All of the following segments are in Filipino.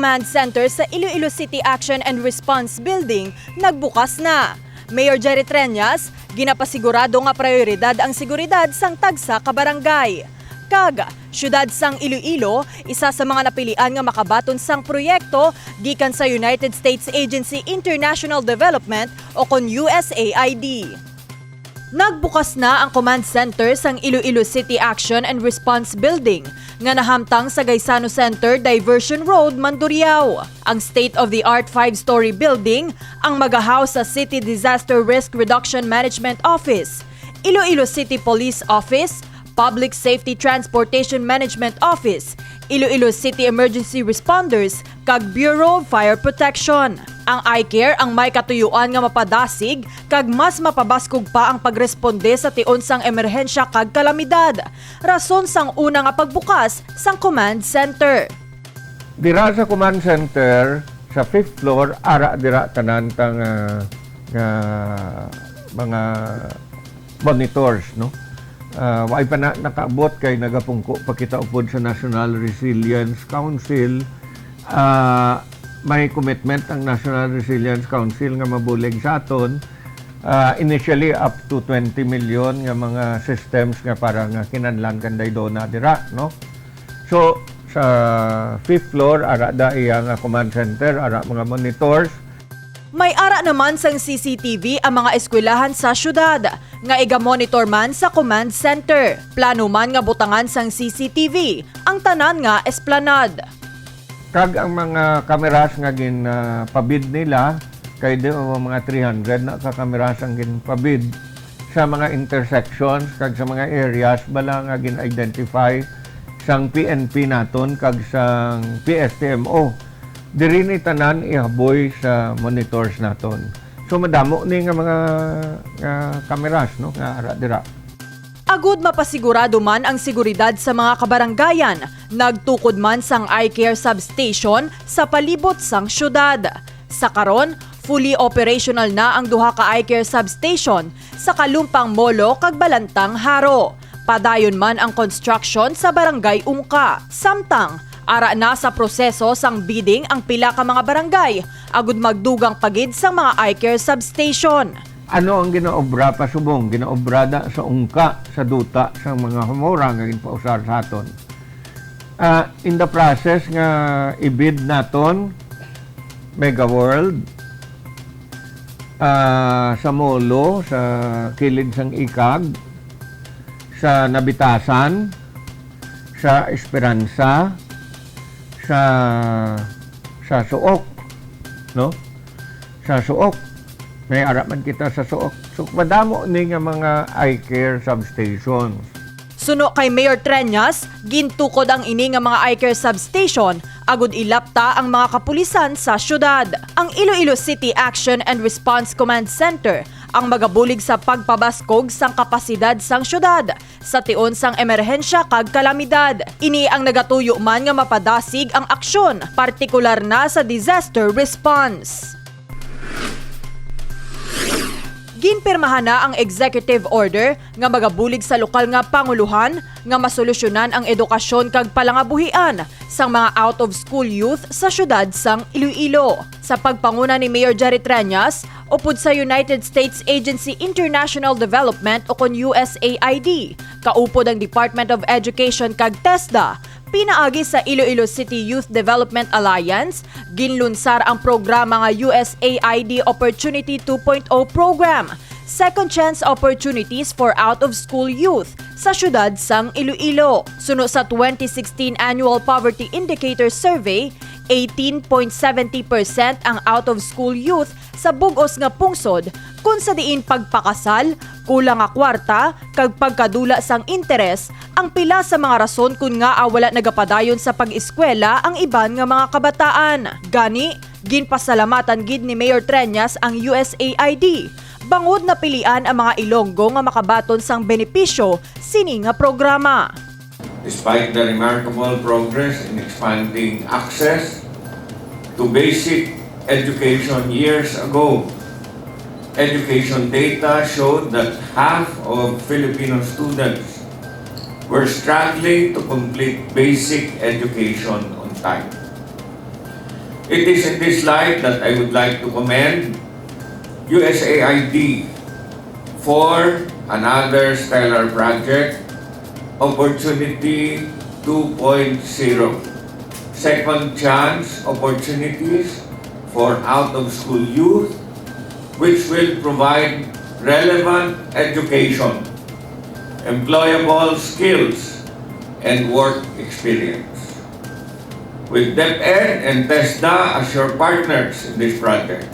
Command Center sa Iloilo City Action and Response Building nagbukas na. Mayor Jerry Treñas, ginapasigurado nga prioridad ang seguridad sang tagsa ka barangay. Kag, syudad sang Iloilo, isa sa mga napilian nga makabaton sang proyekto gikan sa United States Agency International Development o kon USAID. Nagbukas na ang command center sang Iloilo City Action and Response Building nga nahamtang sa Gaisano Center, Diversion Road, Mandurriao. Ang state-of-the-art 5-story building ang magahouse sa City Disaster Risk Reduction Management Office, Iloilo City Police Office, Public Safety Transportation Management Office, Iloilo City Emergency Responders, kag Bureau of Fire Protection. Ang iCare ang may katuyuan nga mapadasig kag mas mapabaskog pa ang pagresponde sa tion sang emerhensya kag kalamidad. Rason sang una nga pagbukas sang command center. Dira sa command center sa 5th floor ara dira tanan tang mga monitors, no. Way pa na nakaabot kay nagapungko pa kita upod sa National Resilience Council. May commitment ang National Resilience Council nga mabulig sa aton. Initially up to 20 million nga mga systems nga para nga kinahanglan kanday do na dira, no. So sa 5th floor ara da iya nga command center, ara mga monitors. May ara naman sang CCTV ang mga eskwelahan sa syudad nga iga-monitor man sa command center. Plano man nga butangan sang CCTV ang tanan nga esplanade. Kag ang mga kameras nga pabid nila kay di mga 300 na ka-kameras ang ginpabid sa mga intersections kag sa mga areas bala nga gin-identify sang PNP naton kag sang PSTMO. Diri ni tanan ihaboy sa monitors naton. So madamo ni nga mga kameras, no, nga ara dira. Agud mapasigurado man ang seguridad sa mga kabaranggayan, nagtukod man sang iCare substation sa palibot sang syudad. Sa karon, fully operational na ang duha ka iCare substation sa Kalumpang Molo kag Balantang Haro. Padayon man ang construction sa Barangay Ungka. Samtang, ara na sa proseso sang bidding ang pila ka mga barangay, agud magdugang pagid sang mga iCare substation. Ano ang ginaobra pa subong? Ginaobrada sa Ungka, sa duta, sa mga humura nga ginpausar sa aton. In the process nga i-bid naton, Mega World, sa Molo, sa kilid sang Ikag, sa Nabitasan, sa Esperanza, sa Suok, no? Sa Suok. May araman kita sa Suok. So, madamo ni nga mga iCare substations. Suno kay Mayor Treñas, gintukod ang ini nga mga iCare substation, agud ilapta ang mga kapulisan sa syudad. Ang Iloilo City Action and Response Command Center ang magabulig sa pagpabaskog sang kapasidad sang syudad sa tion sang emerhensya kag kalamidad. Ini ang nagatuyo man nga mapadasig ang aksyon, partikular na sa disaster response. Ginpirmahan na ang executive order nga magabulig sa lokal nga panguluhan nga masolusyonan ang edukasyon kag palangabuhian sang mga out-of-school youth sa syudad sang Iloilo. Sa pagpanguna ni Mayor Jerry Treñas, upod sa United States Agency International Development o kon USAID, kaupod ang Department of Education kag TESDA, pinaagi sa Iloilo City Youth Development Alliance, ginlunsar ang programa nga USAID Opportunity 2.0 Program, Second Chance Opportunities for Out-of-School Youth sa syudad sang Iloilo. Suno sa 2016 Annual Poverty Indicator Survey, 18.70% ang out-of-school youth sa bug-os nga pungsod kung sa diin pagpakasal, kulang nga kwarta, kag pagkadula sang interes ang pila sa mga rason kung nga wala nagapadayon sa pag-eskwela ang iban nga mga kabataan. Gani, ginpasalamatan gid ni Mayor Treñas ang USAID. Bangod na pilian ang mga Ilonggo nga makabaton sang benepisyo sini nga programa. Despite the remarkable progress in expanding access to basic education years ago, education data showed that half of Filipino students were struggling to complete basic education on time. It is in this light that I would like to commend USAID for another stellar project, Opportunity 2.0, second chance opportunities for out-of-school youth, which will provide relevant education, employable skills, and work experience. With DepEd and TESDA as your partners in this project,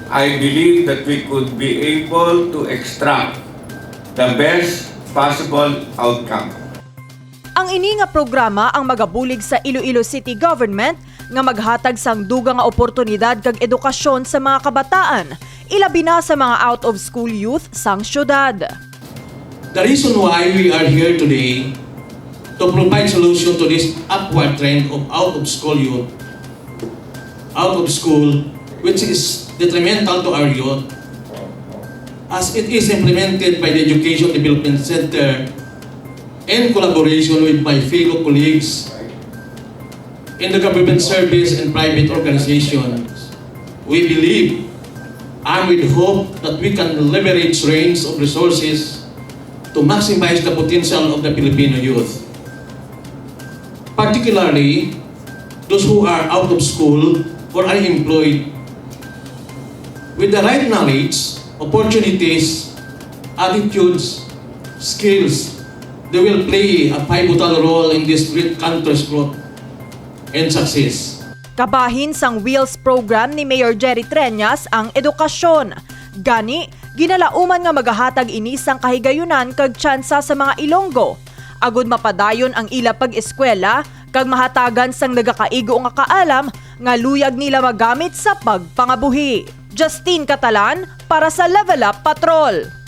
I believe that we could be able to extract the best possible outcome. Ang ini nga programa ang magabulig sa Iloilo City Government nga maghatag sang dugang nga oportunidad kag edukasyon sa mga kabataan, ilabi na sa mga out-of-school youth sang syudad. The reason why we are here today to provide solution to this upward trend of out-of-school youth, which is detrimental to our youth, as it is implemented by the Education Development Center in collaboration with my fellow colleagues in the government service and private organizations. We believe and we hope that we can leverage range of resources to maximize the potential of the Filipino youth, particularly those who are out of school or unemployed. With the right knowledge, opportunities, attitudes, skills, they will play a pivotal role in this great country's growth and success. Kabahin sang Wheels program ni Mayor Jerry Treñas ang edukasyon. Gani, ginalauman nga magahatag ini sang kahigayunan kag tsansa sa mga Ilonggo. Agud mapadayon ang ila pag-eskwela kag mahatagan sang nagakaigo nga kaalam nga luyag nila magamit sa pagpangabuhi. Justine Catalan para sa Level Up Patrol.